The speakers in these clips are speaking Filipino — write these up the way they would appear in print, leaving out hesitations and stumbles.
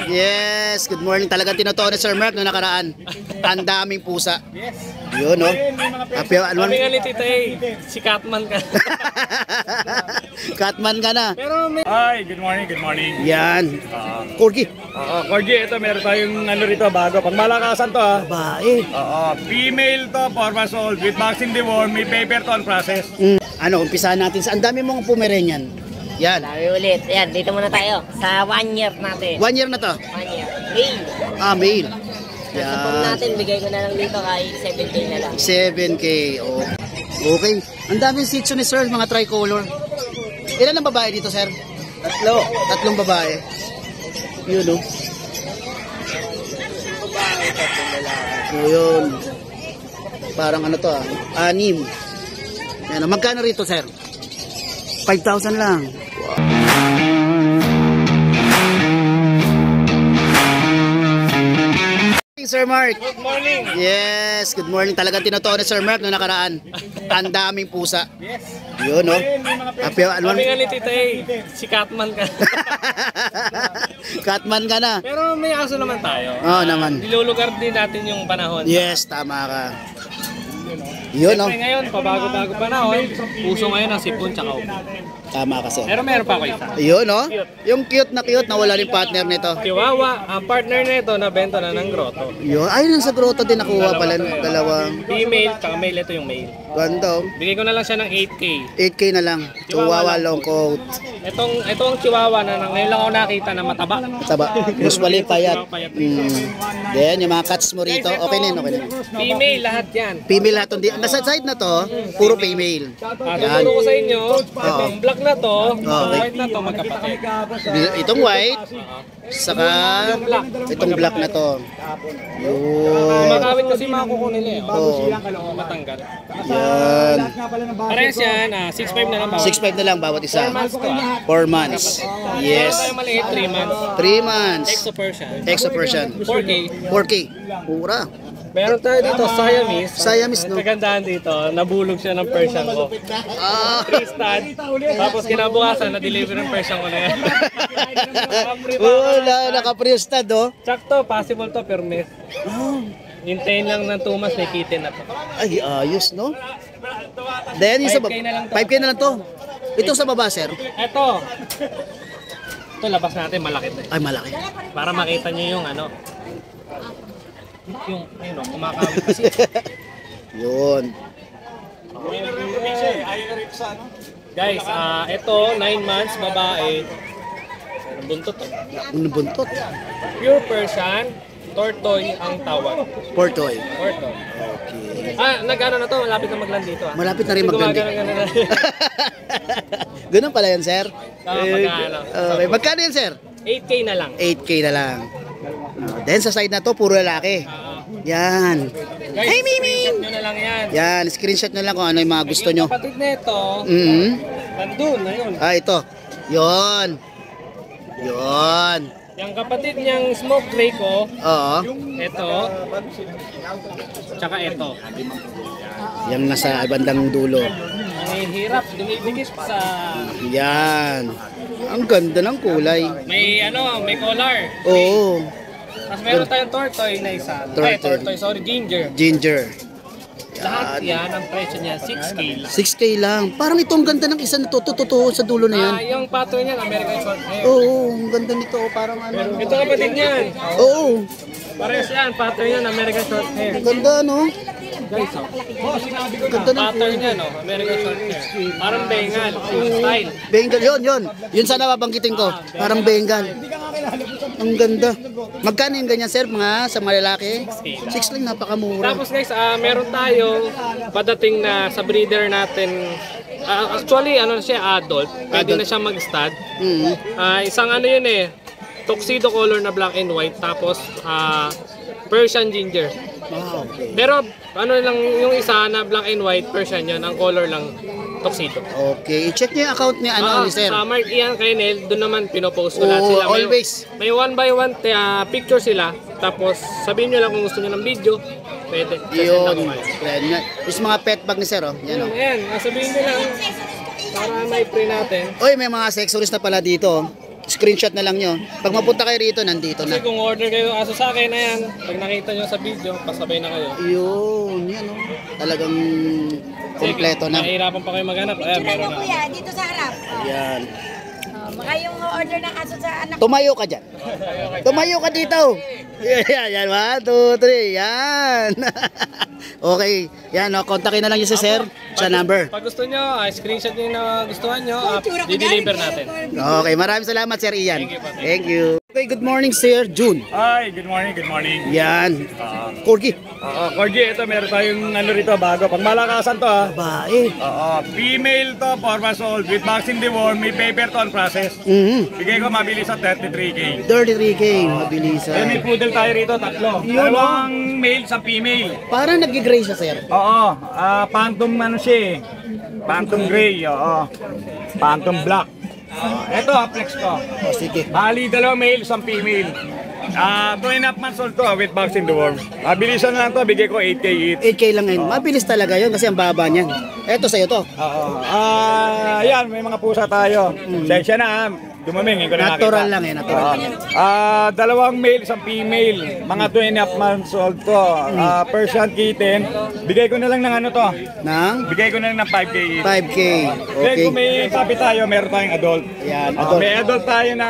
Yes, good morning. Talagang tinotoo ni Sir Mark no nakaraan. Ang daming pusa. Yes. Yun, no? Sabi nga ni Tita si Catman ka. Catman ka na. Pero may... Hi, good morning, good morning. Yan. Corgi. Corgi, ito meron tayong ano rito bago. Pag malakasan to ha. Bae. Female to, 4 months old, with vaccine deworm, may paper to on process. Ano, umpisahan natin sa ang dami mong Pomeranian. Yan. Dami ulit. Yan, dito muna tayo. Sa 1 year natin. 1 year na to? 1 year. Male. Male. Yan. Sa form natin, bigay ko na lang dito kay 7K na lang. 7K. Oh. Okay. Ang daming Shih Tzu ni Sir, mga tricolor. Ilan ang babae dito, Sir? Tatlong babae. Yun, no? Yun. Parang ano to, 6. Yan. Magkano rito, Sir? 5,000 lang. Sir Mark. Good morning. Yes, good morning. Talagang tinotoo ni Sir Mark no nakaraan. Ang daming pusa. Yes. Yun, no? Sabi nga ni Tita si Catman ka. Catman ka na. Pero may aso naman tayo. Oo, naman. Nilulugar din natin yung panahon. Yes, tama ka. Yun, no? Siyempre ngayon, pabago-bago panahon. Puso ngayon ang sipon tsaka upo. Tama ka, Sir. Pero meron pa ako isa. Yun, no? Yung cute na wala rin partner nito. Chihuahua, ang partner nito nabenta na ng grotto. Yun. Ayun, sa grotto din nakuha pala. Dalawang. Female, tsaka male, ito yung male. Ganda. Bigay ko na lang siya ng 8K. 8K na lang. Chihuahua long coat. Itong chihuahua na ngayon lang ako nakita na mataba. Mataba. Usually payat. Then, yung mga cats mo rito, okay na yun, okay na yun. Female lahat yan. Female lahat. Nasa side na to, puro female. Yan. Tuturo ko sa inyo, itong black na to, itong white na to, magkapatid. Itong white, saka itong black na to. Yun. Makawit kasi mga kuko nila eh. Oo. Matanggal. Yan. Parehas yan, 6'5 na lang bawat. 6'5 na lang bawat isa. 4 months to 4 months. Yes. Meron tayo maliit, 3 months. 3 months. Exo Persian. Exo Persian. 4K. 4K. Pura. Meron tayo dito, Siamese. Siamese, no? Ang kagandahan dito, nabulog siya ng Persian ko. 3 stud. Tapos kinabukasan, na-deliver ng Persian ko na yan. Naka-pre-stud, oh. Sakto, possible to, per mes. Hintayin lang ng 2 months, may kitten na to. Ay, ayos, no? Then, yung sa 5K na lang to. 5K na lang to. Ito sa baba, Sir. Ito labas natin, malaki to. Ay, malaki. Para makita nyo yung ano. Yung, ayun o, kumakawit kasi. Yun. Guys, ito, 9 months, babae. Buntot to. Ano buntot? Pure Persian, tortoy ang tawag. Portoy. Tortoy. Okay. Nag-ano na to, malapit na magland dito. Malapit na rin maglandi. Gumagana na. Ganun pala yan, Sir. Magkano. Okay. Magkano yan, Sir? 8K na lang. 8K na lang. Then sa side na to, puro lalaki. Yan. Guys, Hey, Mimi! screenshot nyo na lang yan. Yan, screenshot nyo lang kung ano yung mga gusto nyo. Yung kapatid na ito, nandun, ayun. Ito. Yon. Yon. Yung kapatid niyang smoke gray ko, Oo. ito, tsaka ito. Yung nasa bandang dulo. May hirap, dumidikit sa... Yan. Ang ganda ng kulay. May may collar. Oo. Tapos meron tayong tortoy na isa. Ginger. Ginger. Lahat yan, ang presyo niya, 6K lang. 6K lang. Parang ito ang ganda ng isa na to. Totoo sa dulo na yan. Yung pattern niyan, American short hair. Oo, ang ganda nito. Parang ano. Ito kapatid niyan. Oo. Parehas yan, pattern niyan, American short hair. Ang ganda, no? Guys, Ganda ng pattern niya, no? American short hair. Parang Bengal, style. Bengal, yun. Yun sana babanggitin ko. Parang Bengal. Ang ganda. Magkano yung ganyan, Sir? Mga sa malalaki? 6 lang, napakamura. Tapos guys, meron tayo padating na sa breeder natin. Actually, siya adult. Pwede na siya mag-stud. Isang yun tuxedo color na black and white. Tapos Persian ginger. Wow, okay. Pero lang yung isa na black and white Persian yun. Ang color lang tuxedo. Okay, i-check niyo yung account ni ni Sir. Sa Mark Ian Kainel, doon naman pinopost ko lahat sila. Always. May 1 by 1 picture sila. Tapos sabihin nyo lang kung gusto nyo ng video. Pwede. Yun. Yung mga pet bag ni Sir, oh. Yan, oh. Ayan, sabihin nyo lang para may pre natin. Oy, may mga accessories na pala dito. Screenshot na lang nyo. Pag mapunta kayo rito, nandito Kasi na. kung order kayo ng aso sa akin, ayan, pag nakita nyo sa video, pasabay na kayo. Yun, yan o. Talagang kompleto na. Mahirapan pa kayo maghanap. Ayan, Picture meron mo na. kuya, dito sa harap. Yan. Baka yung order ng aso sa anak. Tumayo ka dyan. Tumayo ka dito. Yan, 1, 2, 3. Yan. Okay. Yan, no, kontakin na lang yung si sir sa number. Pag gusto nyo, screenshot nyo na gustuhan nyo, di-deliver natin. Okay, maraming salamat Sir Ian. Thank you po. Thank you. Okay, good morning Sir June. Hi, good morning, good morning. Yan. Corgi. Corgi, ito meron tayong ano rito bago. Pang malakasan to Babae. female to, 4 months old, with vaccine deworm, may paper to on process. Bigay ko mabilis sa 33K. 33K, Then mabilisan. may poodle tayo rito, tatlo. Dalawang male sa female. Parang nag-gray siya Sir. Oo, phantom ano siya eh. Phantom gray, oo. Phantom black. Ito, flex ko. O sige. Bali, dalawang male, isang female. 2.5 months old to with vaccine deworm. Mabilisan na lang to, bigay ko 8K each. 8K lang ngayon. Mabilis talaga yun kasi ang baba niyan. Eto sa'yo to. Oo. Ayan, may mga pusa tayo. Sensya na dumaming, hindi ko na Natural nakita. lang eh, natural. Dalawang male, isang female. Mga 2.5 months old to. Persian kitten. Bigay ko na lang ng ano to. Nang Bigay ko na lang ng 5K each. 5K. Then Okay. kung may puppy tayo, meron tayong adult. Yan, adult. May adult tayo na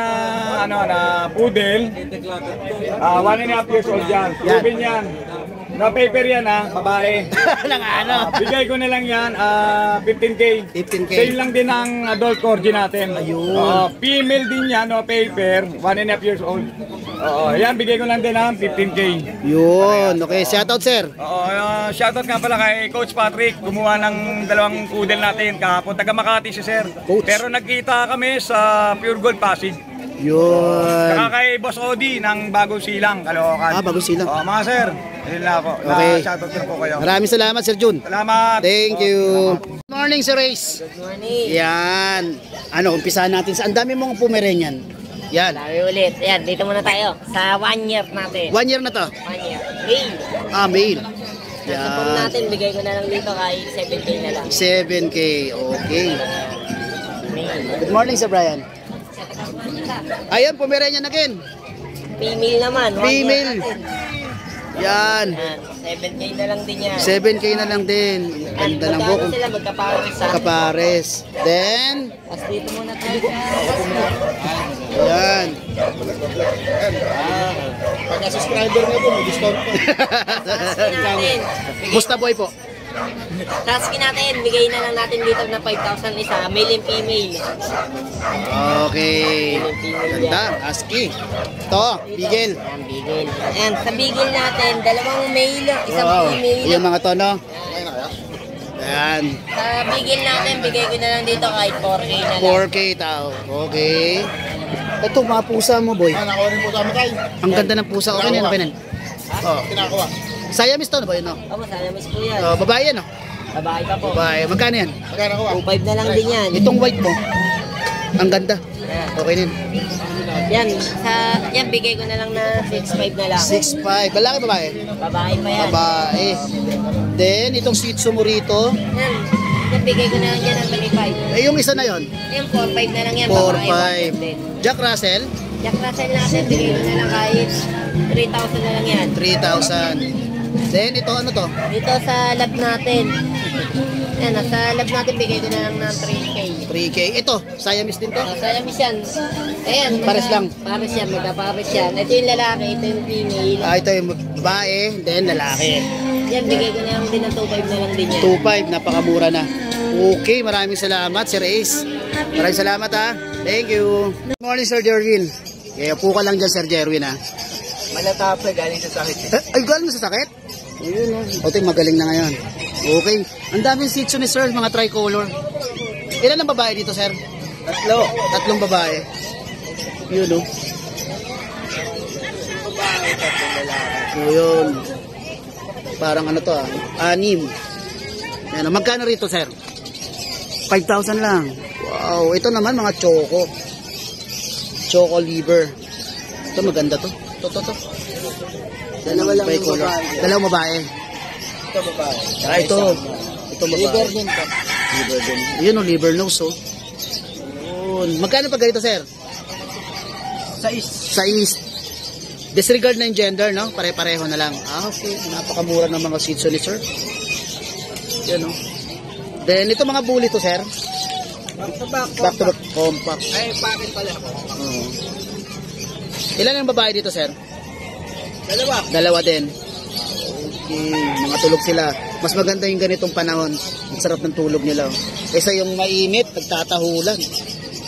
ano na poodle. 1.5 years old yan. Proven yan. Na paper yan babae. Nang ano? Bigay ko na lang yan 15K. 15K. Same lang din ang adult corgi natin. Ayun. Female din yan, paper, 1.5 years old. Yan, bigay ko lang din ng 15K. Yun. Okay, shout out Sir. Shoutout nga pala kay Coach Patrick, gumawa ng dalawang poodle natin kahapon. Taga Makati si Sir. Coach. Pero nagkita kami sa Pure Gold Pasig. Yun. Saka kay Boss Odi ng Bagong Silang, Caloocan. Bagong Silang. Mga Sir, yun lang ako. Okay. Shoutout ko po kayo. Maraming salamat Sir June. Salamat. Thank you. Good morning Sir Race. Good morning. Yan. Ano, umpisahan natin sa ang dami mong Pomeranian. Yan. Sabi ulit. Ayan, dito muna tayo. Sa 1 year natin. 1 year na to. 1 year. Male. Male. Sa form Yan. natin, bigay ko na lang dito kahit 7K na lang. 7K. Okay. Male. Good morning Sir Brian. Ayan, Pomeranian again. Female naman. 1 year Female. natin. Yan. Ayan, 7K na lang din yan. 7K na lang din. Ayan, Ganda ng magkano buko. sila magkapares sa Kapares. Then, Tapos dito muna tayo. yan. Pagka-subscriber niyo po, may discount po. Taskin natin. Musta boy po? Taskin natin. Bigay na lang natin dito na 5,000 isa. Male and female. Okay. Ganda. ASCII. Ito, Bigel. Ayan, bigel. Ayan, sa bigel natin, dalawang male, isang Wow. female. Yung mga to, no? Ayan. Sa bigel natin, bigay ko na lang dito kahit 4K na lang. 4K tao. Okay. Ito, mga pusa mo, boy. Nakuha rin po sa amin tayo. Ang ganda ng pusa. Okay na yun, okay na yun. Oh. Kinakuha. Siamese to, no, boy, no? Ako, sana miss po yan. Babae yan, no? Babae pa po. Babae. Magkano yan? Magkano kuha? 2.5 na lang din yan. Itong white mo. Ang ganda. Ayan. Okay din. Yan, bigay ko na lang na 6.5 na lang. 6'5". Lalaki, babae? Babae pa yan. Babae. Then, itong Shih Tzu mo rito. Yan, bigay ko na lang dyan ng 25. Eh, yung isa na yon. Yan, 4.5 na lang yan. Babae, 4'5". 1.5 din. Jack Russell, Jack Russell natin, bigay ko na lang kahit 3,000 na lang yan. 3,000. Then, ito ano to? Dito sa lab natin. Yan, sa lab natin, bigay ko na lang ng 3K. 3K. Ito, Siamese din to? Siamese yan. Ayan. Pares lang. Pares yan, magkapares yan. Ito yung lalaki, ito yung female. Ito yung babae, then lalaki. Yan, bigay ko na lang din ng 2.5 na lang din yan. 2.5, napakamura na. Okay, maraming salamat, Sir Ace. Maraming salamat, ha. Thank you. Good morning, Sir Jerwin. Kaya po ka lang dyan, Sir Jerwin, ha. Malatapla galing sa sakit. Ay, galing sa sakit? Ayun, oh. Ito, magaling na ngayon. Okay. Ang daming Shih Tzu ni Sir, mga tricolor. Ilan ang babae dito, Sir? Tatlong babae. Yun, oh. Yun. Parang ano to, 6. Yan, magkano rito, Sir? 5,000 lang. Wow, ito naman mga choco liver. Ito maganda to. To. Dalawa lang yung Tricolor. babae. Dalawang babae. Ito babae. Ito babae. Liver din po. Liver din. Yun o, liver nose, oh. Yun. Magkano pa ganito, Sir? Sa East. Sa East. Disregard na yung gender, no? Pare-pareho na lang. Okay. Napakamura ng mga Shih Tzu ni sir. Yan, no? Then, ito mga bully to, sir. Back to back. Back to back compact. Ay, packet pala. Oo. Ilan ang babae dito, sir? Dalawa. Dalawa din. Okay. Mga tulog sila. Mas maganda yung ganitong panahon. Ang sarap ng tulog nila. Kaysa yung mainit, nagtatahulan.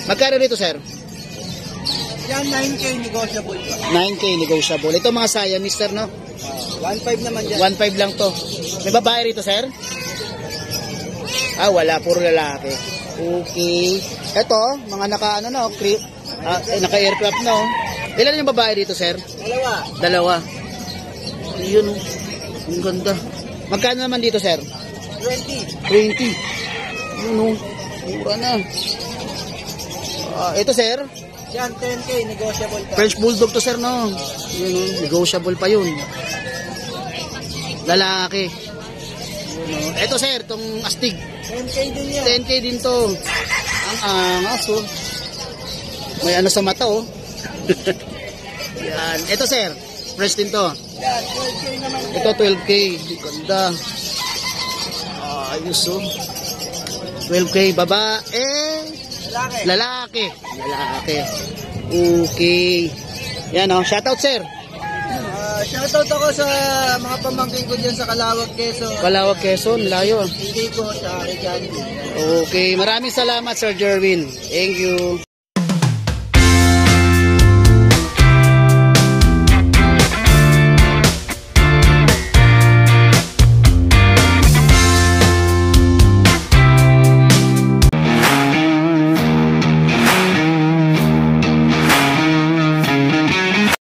Magkano dito, sir? Yan, 9K negotiable pa. 9K negotiable. Ito mga Siamese, sir, no? 1.5 naman dyan. 1.5 lang to. May babae rito, sir? Ah, wala. Puro lalaki. Okay. Ito, mga naka, ano na, naka-aircraft na, oh. Ilan yung babae dito, sir? Dalawa. Dalawa. Ayun, oh. Ang ganda. Magkano naman dito, sir? 20. 20. Ayun, oh. Mura na. Ito, sir? Yan, 10K negotiable pa. French Bulldog to, sir, no? Ayun, oh. Negotiable pa yun. Lalaki. Ayun, oh. Ito, sir, tong astig. 10K din yan. 10K din to. Ang angas, oh. May ano sa mata, oh. Yan. Ito, sir. Fresh din to. Yan, 12K naman. Ito, 12K. Ganda. Ayos, oh. 12K. Babae. Lalaki. Lalaki. Lalaki. Okay. Yan, oh. Shoutout, sir. Shoutout ako sa mga pamangkin ko dyan sa Calawag, Quezon. Calawag, Quezon. Layo. Hindi ko sa Arigani. Okay. Maraming salamat, Sir Jerwin. Thank you.